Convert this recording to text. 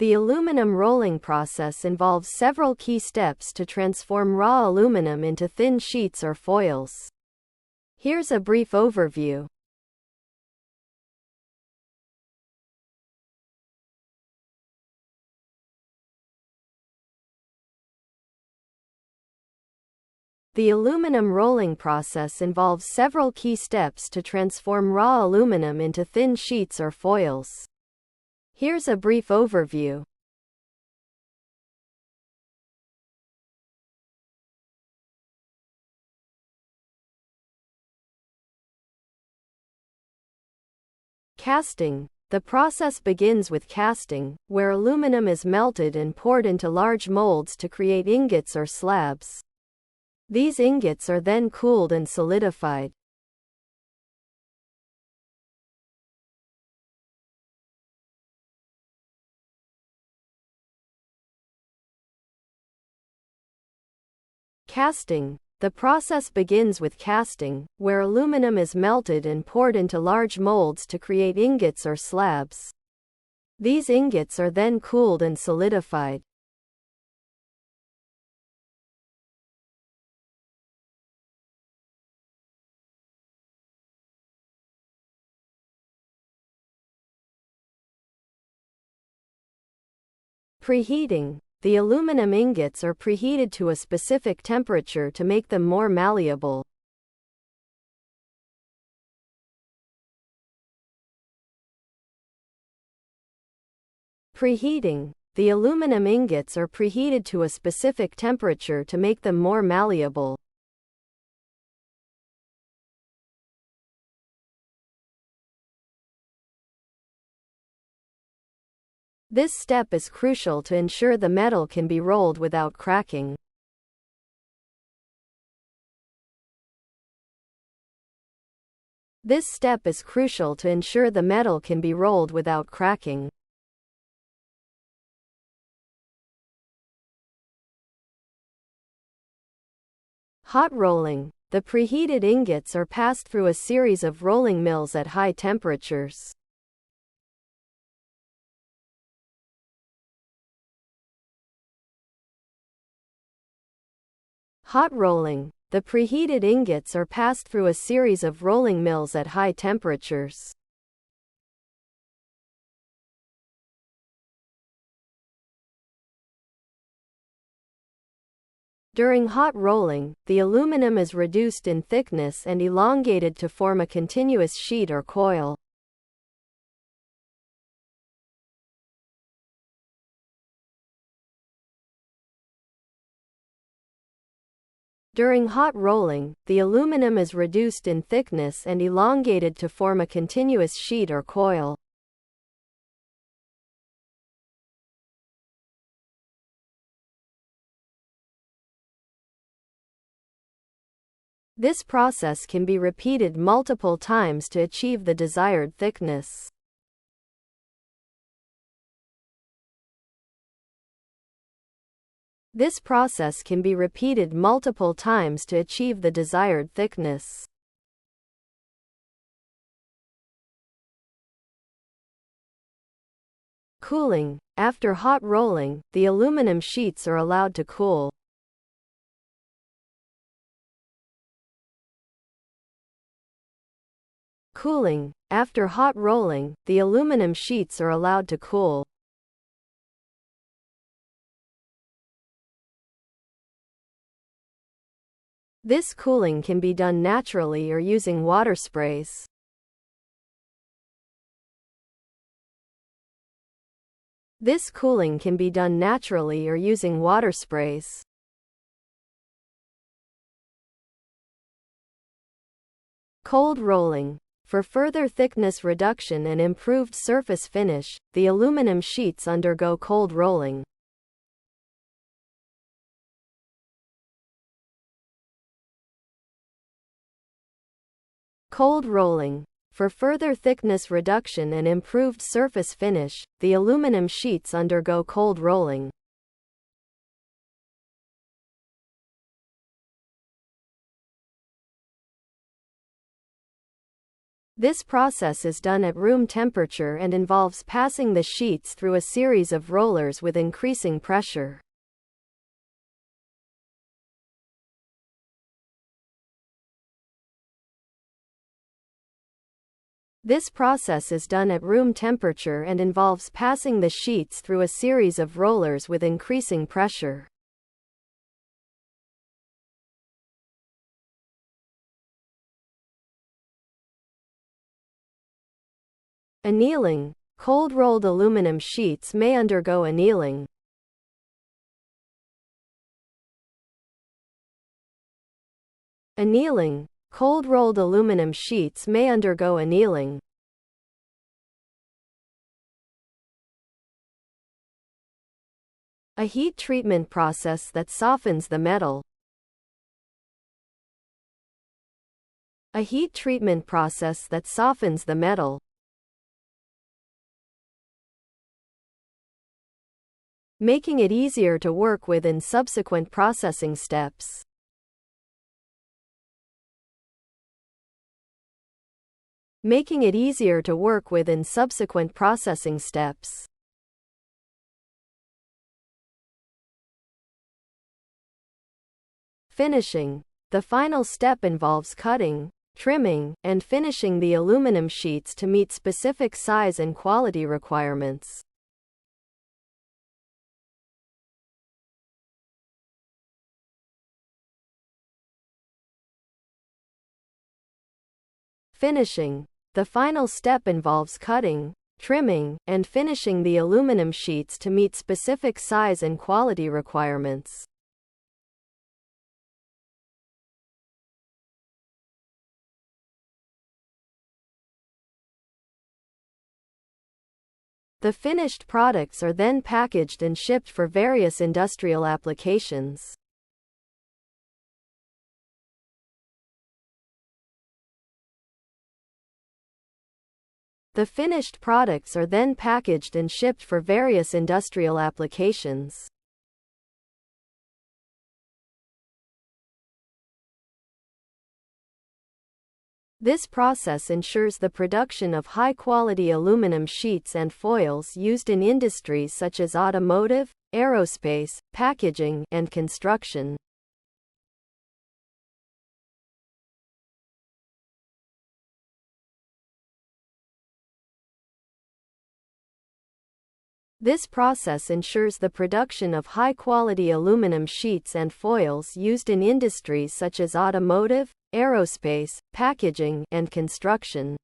The aluminum rolling process involves several key steps to transform raw aluminum into thin sheets or foils. Here's a brief overview. The aluminum rolling process involves several key steps to transform raw aluminum into thin sheets or foils. Here's a brief overview. Casting. The process begins with casting, where aluminum is melted and poured into large molds to create ingots or slabs. These ingots are then cooled and solidified. Casting. The process begins with casting, where aluminum is melted and poured into large molds to create ingots or slabs. These ingots are then cooled and solidified. Preheating. The aluminum ingots are preheated to a specific temperature to make them more malleable. Preheating. The aluminum ingots are preheated to a specific temperature to make them more malleable. This step is crucial to ensure the metal can be rolled without cracking. This step is crucial to ensure the metal can be rolled without cracking. Hot rolling. The preheated ingots are passed through a series of rolling mills at high temperatures. Hot rolling. The preheated ingots are passed through a series of rolling mills at high temperatures. During hot rolling, the aluminum is reduced in thickness and elongated to form a continuous sheet or coil. During hot rolling, the aluminum is reduced in thickness and elongated to form a continuous sheet or coil. This process can be repeated multiple times to achieve the desired thickness. This process can be repeated multiple times to achieve the desired thickness. Cooling. After hot rolling, the aluminum sheets are allowed to cool. Cooling. After hot rolling, the aluminum sheets are allowed to cool. This cooling can be done naturally or using water sprays. This cooling can be done naturally or using water sprays. Cold rolling. For further thickness reduction and improved surface finish, the aluminum sheets undergo cold rolling. Cold rolling. For further thickness reduction and improved surface finish, the aluminum sheets undergo cold rolling. This process is done at room temperature and involves passing the sheets through a series of rollers with increasing pressure. This process is done at room temperature and involves passing the sheets through a series of rollers with increasing pressure. Annealing. Cold-rolled aluminum sheets may undergo annealing. Annealing. Cold-rolled aluminum sheets may undergo annealing. A heat treatment process that softens the metal. A heat treatment process that softens the metal. Making it easier to work with in subsequent processing steps. Making it easier to work with in subsequent processing steps. Finishing. The final step involves cutting, trimming, and finishing the aluminum sheets to meet specific size and quality requirements. Finishing. The final step involves cutting, trimming, and finishing the aluminum sheets to meet specific size and quality requirements. The finished products are then packaged and shipped for various industrial applications. The finished products are then packaged and shipped for various industrial applications. This process ensures the production of high-quality aluminum sheets and foils used in industries such as automotive, aerospace, packaging, and construction. This process ensures the production of high-quality aluminum sheets and foils used in industries such as automotive, aerospace, packaging, and construction.